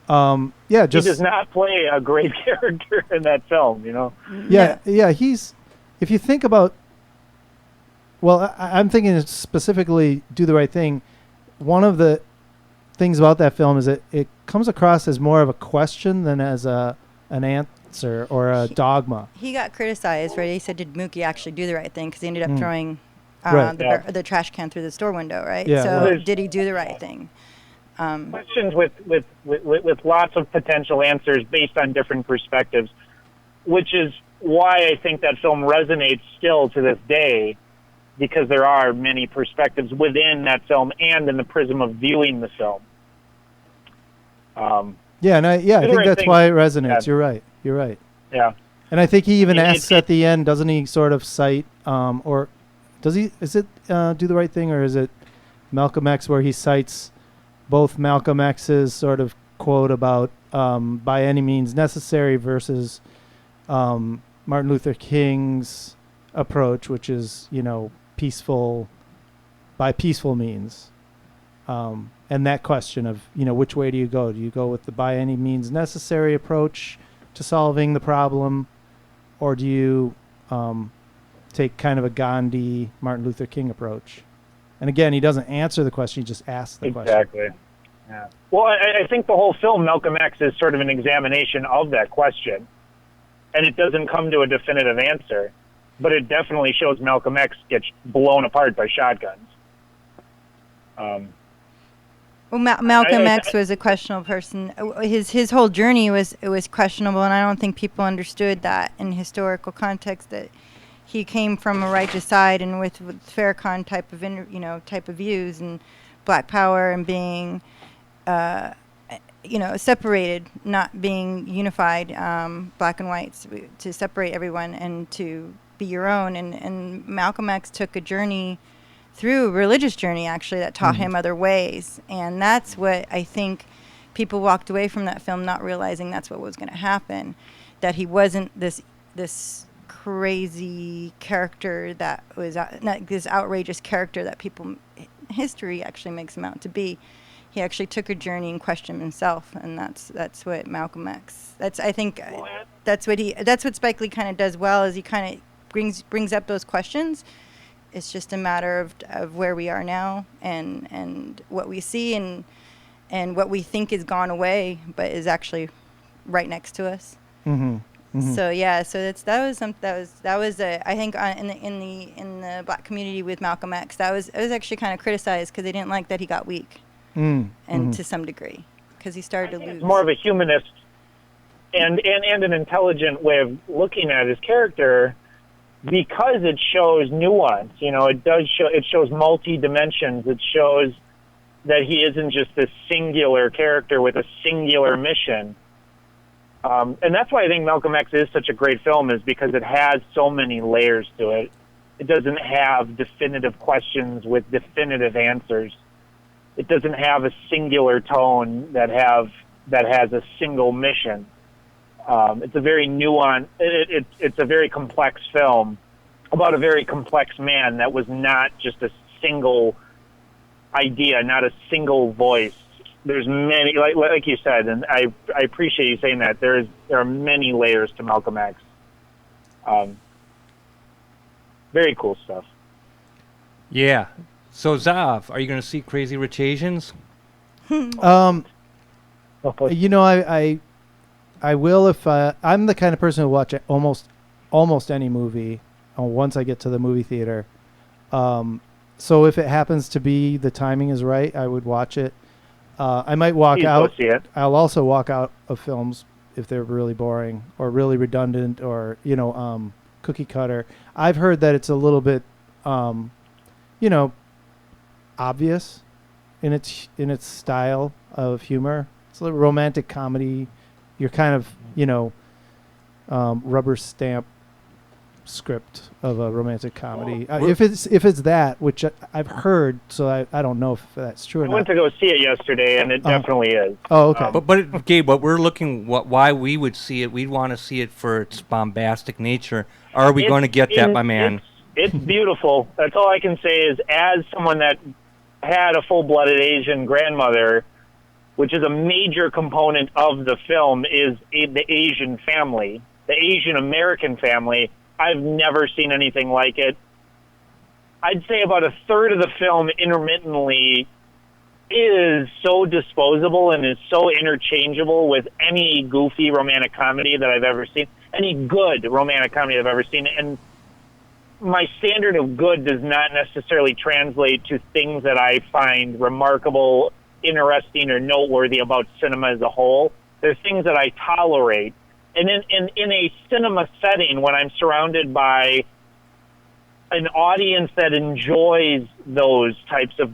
Yeah, He just does not play a great character in that film, you know. yeah. He's if you think about, well, I'm thinking specifically Do the Right Thing. One of the things about that film is that it comes across as more of a question than as an answer or a dogma. He got criticized, right? He said, "Did Mookie actually do the right thing?" Because he ended up throwing Right. the trash can through the store window, right? Yeah, So yeah. did he do the right thing? Questions with lots of potential answers based on different perspectives, which is why I think that film resonates still to this day, because there are many perspectives within that film and in the prism of viewing the film. Yeah, and I think that's why it resonates. Yeah. You're right. Yeah. And I think he even I mean, asks at the end, doesn't he sort of cite, or does he, is it Do the Right Thing, or is it Malcolm X, where he cites both Malcolm X's sort of quote about by any means necessary versus Martin Luther King's approach, which is, peaceful, by peaceful means. And that question of, which way do you go? Do you go with the by any means necessary approach to solving the problem, or do you take kind of a Gandhi, Martin Luther King approach? And again, he doesn't answer the question; he just asks the question. Exactly. Yeah. Well, I think the whole film, Malcolm X, is sort of an examination of that question, and it doesn't come to a definitive answer, but it definitely shows Malcolm X gets blown apart by shotguns. Well, Malcolm X was a questionable person. His whole journey was questionable, and I don't think people understood that in historical context, that he came from a righteous side and with Farrakhan type of views and Black Power and being separated, not being unified, black and whites, to separate everyone and to be your own. And Malcolm X took a journey through a religious journey, actually, that taught him other ways. And that's what I think people walked away from that film not realizing that's what was going to happen, that he wasn't this crazy character that was not this outrageous character that history actually makes him out to be. He actually took a journey and questioned himself, and that's what Malcolm X. That's what Spike Lee kind of does well, is he kind of brings up those questions. It's just a matter of where we are now and what we see and what we think is gone away, but is actually right next to us. Mm-hmm. Mm-hmm. So yeah, so that was I think in the black community with Malcolm X, it was actually kind of criticized because they didn't like that he got weak, and to some degree, because he started to lose. More of a humanist and an intelligent way of looking at his character, because it shows nuance. It shows multi dimensions. It shows that he isn't just this singular character with a singular mission. And that's why I think Malcolm X is such a great film, is because it has so many layers to it. It doesn't have definitive questions with definitive answers. It doesn't have a singular tone that has a single mission. It's a very nuanced. It's a very complex film about a very complex man that was not just a single idea, not a single voice. There's many, like you said, and I appreciate you saying that. There are many layers to Malcolm X. Very cool stuff. Yeah. So Zav, are you going to see Crazy Rich Asians? I will if I'm the kind of person who watch almost any movie once I get to the movie theater. So if it happens to be the timing is right, I would watch it. I might walk out. See it. I'll also walk out of films if they're really boring or really redundant or cookie cutter. I've heard that it's a little bit obvious in its style of humor. It's a little romantic comedy. You're kind of rubber stamp script of a romantic comedy. If it's that, which I've heard, so I don't know if that's true or not. I went to go see it yesterday, and it definitely is. Oh, okay. But Gabe, why we would see it, we'd want to see it for its bombastic nature. Are we going to get that, my man? It's beautiful. That's all I can say is, as someone that had a full-blooded Asian grandmother, which is a major component of the film, is the Asian family, the Asian American family. I've never seen anything like it. I'd say about a third of the film intermittently is so disposable and is so interchangeable with any goofy romantic comedy that I've ever seen, any good romantic comedy I've ever seen. And my standard of good does not necessarily translate to things that I find remarkable, interesting, or noteworthy about cinema as a whole. There's things that I tolerate. And in a cinema setting, when I'm surrounded by an audience that enjoys those types of,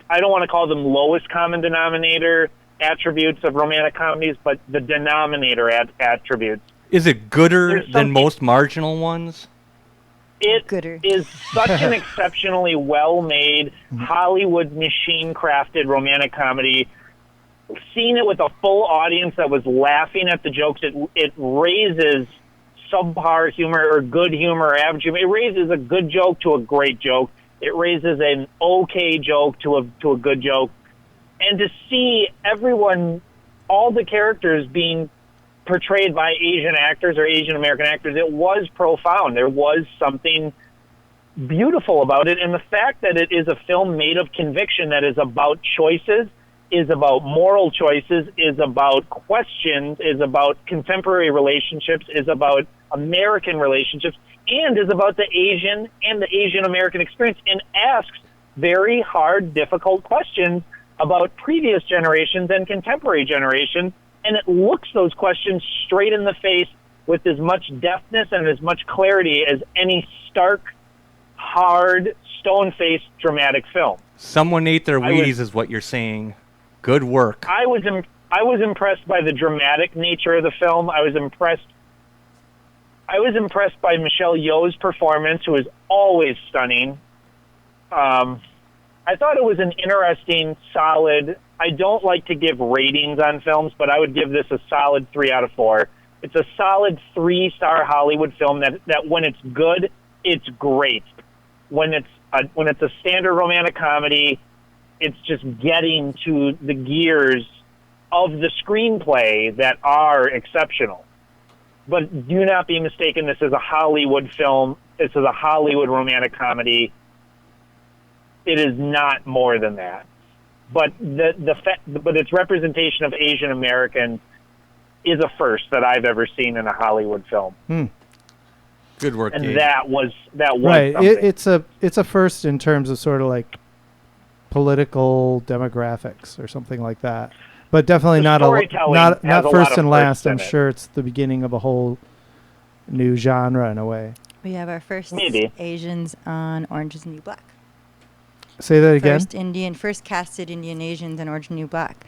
I don't want to call them lowest common denominator attributes of romantic comedies, but the denominator attributes. Is it gooder than most marginal ones? It Gooder. is such an exceptionally well-made, Hollywood machine-crafted romantic comedy. Seeing it with a full audience that was laughing at the jokes, it raises subpar humor or good humor or average humor. It raises a good joke to a great joke. It raises an okay joke to a good joke. And to see everyone, all the characters being portrayed by Asian actors or Asian American actors, it was profound. There was something beautiful about it. And the fact that it is a film made of conviction, that is about choices, is about moral choices, is about questions, is about contemporary relationships, is about American relationships, and is about the Asian and the Asian American experience, and asks very hard, difficult questions about previous generations and contemporary generations. And it looks those questions straight in the face with as much deftness and as much clarity as any stark, hard, stone-faced dramatic film. Someone ate their Wheaties is what you're saying. Good work. I was impressed by the dramatic nature of the film. I was impressed by Michelle Yeoh's performance, who is always stunning. I thought it was an interesting, solid. I don't like to give ratings on films, but I would give this a solid 3 out of 4. It's a solid 3-star Hollywood film that when it's good, it's great. When it's a standard romantic comedy, it's just getting to the gears of the screenplay that are exceptional. But do not be mistaken, this is a Hollywood film. This is a Hollywood romantic comedy. It is not more than that. But but its representation of Asian Americans is a first that I've ever seen in a Hollywood film. Good work, and Gabe. that was right. Something. It's a first in terms of sort of like political demographics or something like that. But definitely not first and last. I'm sure it's the beginning of a whole new genre in a way. We have our first Asians on Orange is the New Black. Say that again. First casted Indian Asians on Orange is the New Black.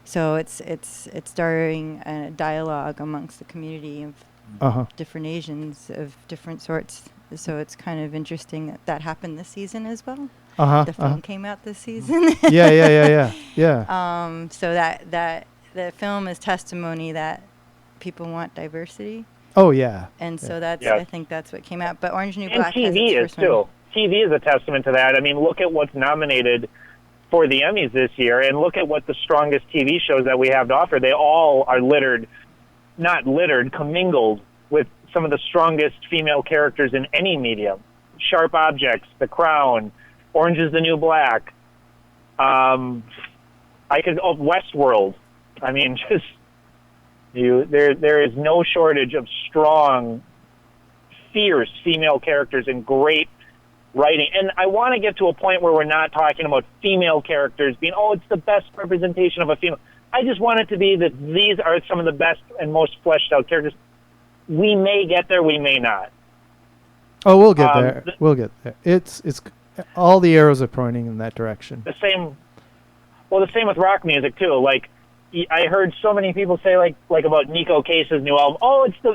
So it's starring a dialogue amongst the community of different Asians of different sorts. So it's kind of interesting that happened this season as well. The film came out this season. Yeah. So that the film is testimony that people want diversity. Oh yeah. And so I think that's what came out. But Orange is the New Black and TV is too. TV is a testament to that. I mean, look at what's nominated for the Emmys this year, and look at what the strongest TV shows that we have to offer. They all are commingled with some of the strongest female characters in any medium. Sharp Objects, The Crown, Orange is the New Black. Westworld. I mean, there is no shortage of strong, fierce female characters and great writing. And I want to get to a point where we're not talking about female characters being, it's the best representation of a female. I just want it to be that these are some of the best and most fleshed out characters. We may get there, we may not. Oh, we'll get there. We'll get there. It's all the arrows are pointing in that direction. The same with rock music too. Like, I heard so many people say like about Nico Case's new album.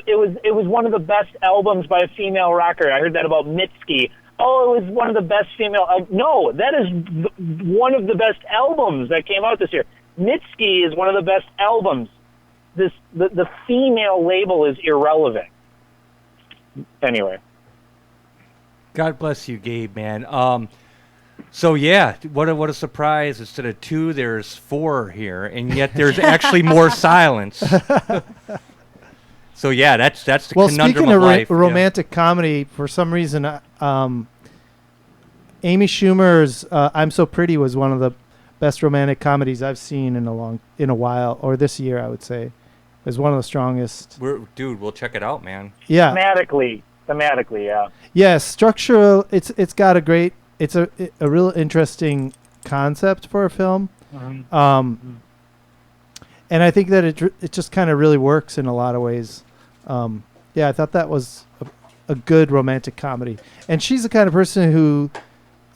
It was one of the best albums by a female rocker. I heard that about Mitski. It was one of the best female. No, that is one of the best albums that came out this year. Mitski is one of the best albums. The female label is irrelevant. Anyway. God bless you, Gabe, man. So yeah, what a surprise! Instead of 2, there's 4 here, and yet there's actually more silence. So yeah, that's the Well, conundrum speaking of of life. romantic comedy, for some reason, Amy Schumer's "I'm So Pretty" was one of the best romantic comedies I've seen in a while, or this year, I would say. It was one of the strongest. Dude, we'll check it out, man. Yeah, Thematically, yeah. yeah. Structural. It's got a great. It's a real interesting concept for a film. And I think that it just kind of really works in a lot of ways. Yeah, I thought that was a good romantic comedy, and she's the kind of person who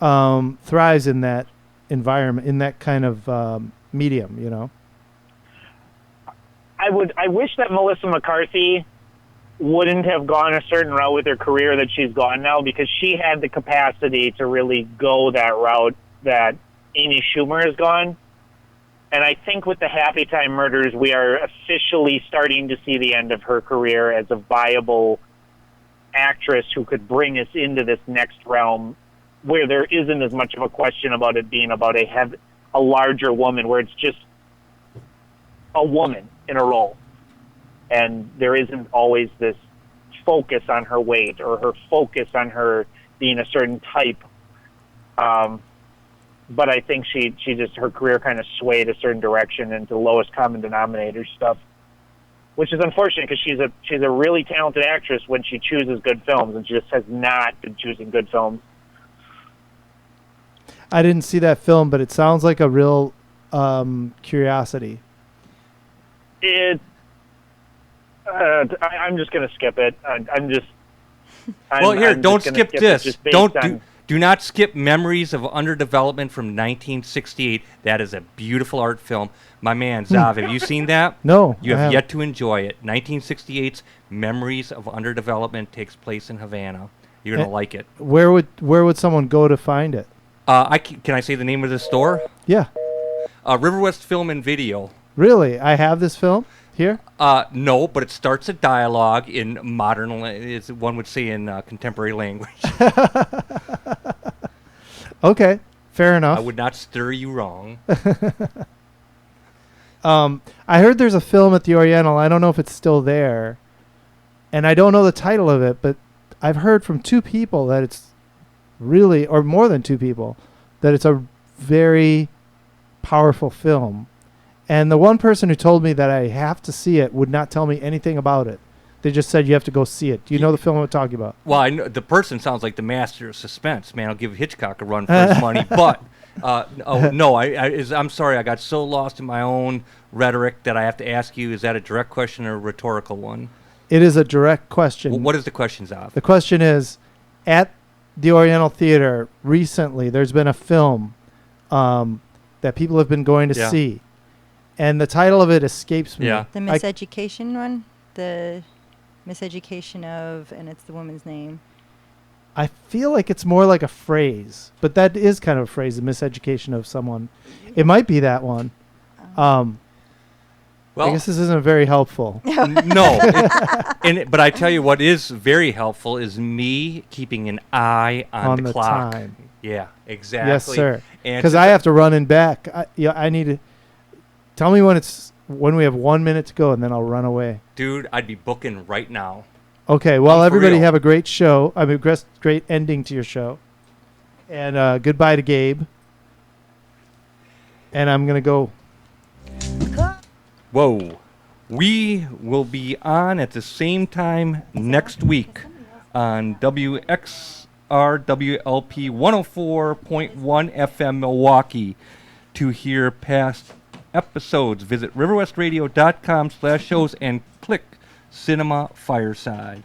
thrives in that environment, in that kind of medium, you know. I wish that Melissa McCarthy wouldn't have gone a certain route with her career that she's gone now, because she had the capacity to really go that route that Amy Schumer has gone. And I think with the Happy Time Murders, we are officially starting to see the end of her career as a viable actress who could bring us into this next realm where there isn't as much of a question about it being about a larger woman, where it's just a woman in a role. And there isn't always this focus on her weight or her focus on her being a certain type. But I think her career kind of swayed a certain direction into lowest common denominator stuff, which is unfortunate, because she's a really talented actress when she chooses good films, and she just has not been choosing good films. I didn't see that film, but it sounds like a real curiosity. I'm just going to skip it. Don't skip this. Do not skip Memories of Underdevelopment from 1968. That is a beautiful art film. My man, Zav, have you seen that? No. You have yet to enjoy it. 1968's Memories of Underdevelopment takes place in Havana. You're going to like it. Where would someone go to find it? Can I say the name of the store? Yeah. River West Film and Video. Really? I have this film here? No, but it starts a dialogue in modern, one would say in contemporary language. Okay, fair enough. I would not stir you wrong. I heard there's a film at the Oriental. I don't know if it's still there. And I don't know the title of it, but I've heard from 2 people that it's really, or more than 2 people, that it's a very powerful film. And the one person who told me that I have to see it would not tell me anything about it. They just said you have to go see it. Do you know the film I'm talking about? Well, I know the person sounds like the master of suspense. Man, I'll give Hitchcock a run for his money. But no, I'm sorry. I got so lost in my own rhetoric that I have to ask you: is that a direct question or a rhetorical one? It is a direct question. Well, what is the question, Zav? The question is, at the Oriental Theater recently, there's been a film that people have been going to see. And the title of it escapes me. Yeah. The Miseducation one? The Miseducation of, and it's the woman's name. I feel like it's more like a phrase, but that is kind of a phrase, the miseducation of someone. It might be that one. Well, I guess this isn't very helpful. No. But I tell you what is very helpful is me keeping an eye on the clock. Time. Yeah, exactly. Yes, sir. Because I have to run in back. I need to... Tell me when we have 1 minute to go, and then I'll run away. Dude, I'd be booking right now. Okay, well, everybody real. have a great show. I mean, great ending to your show. And goodbye to Gabe. And I'm going to go. Whoa. We will be on at the same time next week on WXRWLP 104.1 FM Milwaukee. To hear past episodes, visit riverwestradio.com/shows and click Cinema Fireside.